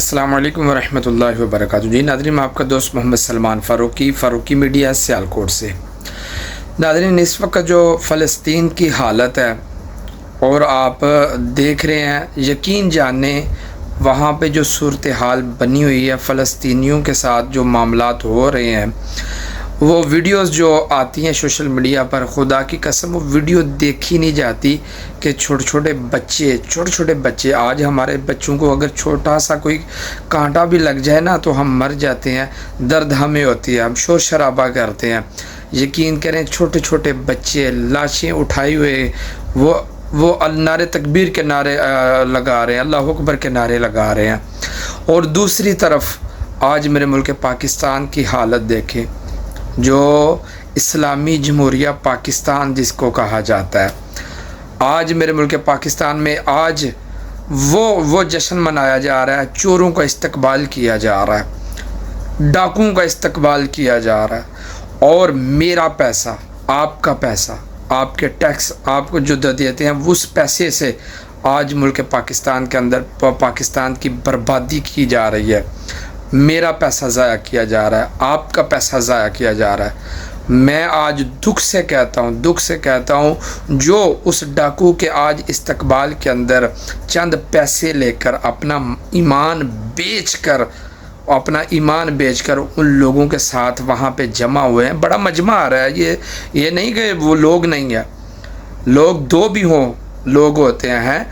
السلام علیکم ورحمۃ اللہ وبرکاتہ۔ جی ناظرین، میں آپ کا دوست محمد سلمان فاروقی میڈیا سیالکوٹ سے۔ ناظرین، اس وقت جو فلسطین کی حالت ہے اور آپ دیکھ رہے ہیں، یقین جانیں وہاں پہ جو صورتحال بنی ہوئی ہے، فلسطینیوں کے ساتھ جو معاملات ہو رہے ہیں، وہ ویڈیوز جو آتی ہیں سوشل میڈیا پر، خدا کی قسم وہ ویڈیو دیکھی نہیں جاتی کہ چھوٹے چھوٹے بچے آج ہمارے بچوں کو اگر چھوٹا سا کوئی کانٹا بھی لگ جائے نا تو ہم مر جاتے ہیں، درد ہمیں ہوتی ہے، ہم شور شرابہ کرتے ہیں۔ یقین کریں چھوٹے بچے لاشیں اٹھائے ہوئے وہ نعرے تکبیر کے نعرے لگا رہے ہیں، اللہ اکبر کے نعرے لگا رہے ہیں۔ اور دوسری طرف آج میرے ملک پاکستان کی حالت دیکھیں، جو اسلامی جمہوریہ پاکستان جس کو کہا جاتا ہے، آج میرے ملک پاکستان میں آج وہ جشن منایا جا رہا ہے، چوروں کا استقبال کیا جا رہا ہے، ڈاکوؤں کا استقبال کیا جا رہا ہے، اور میرا پیسہ، آپ کا پیسہ، آپ کے ٹیکس آپ کو جو دیتے ہیں، اس پیسے سے آج ملک پاکستان کے اندر پاکستان کی بربادی کی جا رہی ہے۔ میرا پیسہ ضائع کیا جا رہا ہے، آپ کا پیسہ ضائع کیا جا رہا ہے۔ میں آج دکھ سے کہتا ہوں جو اس ڈاکو کے آج استقبال کے اندر چند پیسے لے کر اپنا ایمان بیچ کر ان لوگوں کے ساتھ وہاں پہ جمع ہوئے ہیں۔ بڑا مجمع آ رہا ہے، یہ نہیں کہ وہ لوگ نہیں ہیں، لوگ دو بھی ہوں لوگ ہوتے ہیں،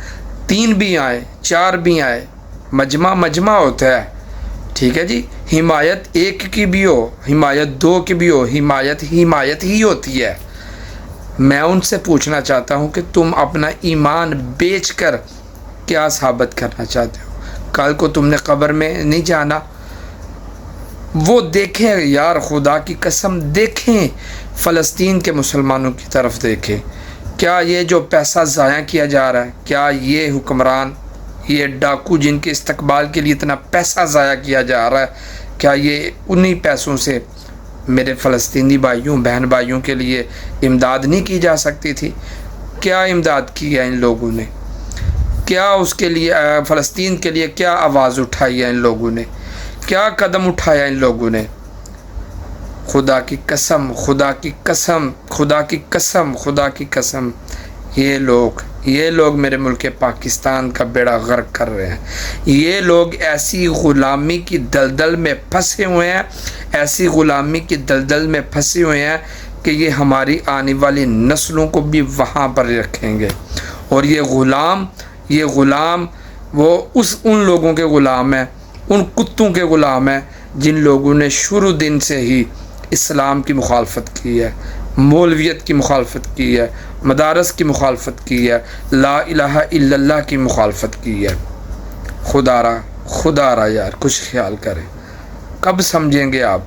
تین بھی آئے، چار بھی آئے، مجمع ہوتا ہے، ٹھیک ہے جی۔ حمایت ایک کی بھی ہو، حمایت دو کی بھی ہو، حمایت ہی ہوتی ہے۔ میں ان سے پوچھنا چاہتا ہوں کہ تم اپنا ایمان بیچ کر کیا ثابت کرنا چاہتے ہو؟ کل کو تم نے قبر میں نہیں جانا۔ وہ دیکھیں یار، خدا کی قسم دیکھیں، فلسطین کے مسلمانوں کی طرف دیکھیں، کیا یہ جو پیسہ ضائع کیا جا رہا ہے، کیا یہ حکمران، یہ ڈاکو جن کے استقبال کے لیے اتنا پیسہ ضائع کیا جا رہا ہے، کیا یہ انہی پیسوں سے میرے فلسطینی بہن بھائیوں کے لیے امداد نہیں کی جا سکتی تھی؟ کیا امداد کی ہے ان لوگوں نے؟ کیا اس کے لیے فلسطین کے لیے کیا آواز اٹھائی ہے ان لوگوں نے؟ کیا قدم اٹھایا ان لوگوں نے؟ خدا کی قسم یہ لوگ میرے ملک پاکستان کا بیڑا غرق کر رہے ہیں۔ یہ لوگ ایسی غلامی کی دلدل میں پھنسے ہوئے ہیں کہ یہ ہماری آنے والی نسلوں کو بھی وہاں پر رکھیں گے، اور یہ غلام وہ ان لوگوں کے غلام ہیں، ان کتوں کے غلام ہیں جن لوگوں نے شروع دن سے ہی اسلام کی مخالفت کی ہے، مولویت کی مخالفت کی ہے، مدارس کی مخالفت کی ہے، لا الہ الا اللہ کی مخالفت کی ہے۔ خدا را یار کچھ خیال کریں، کب سمجھیں گے آپ؟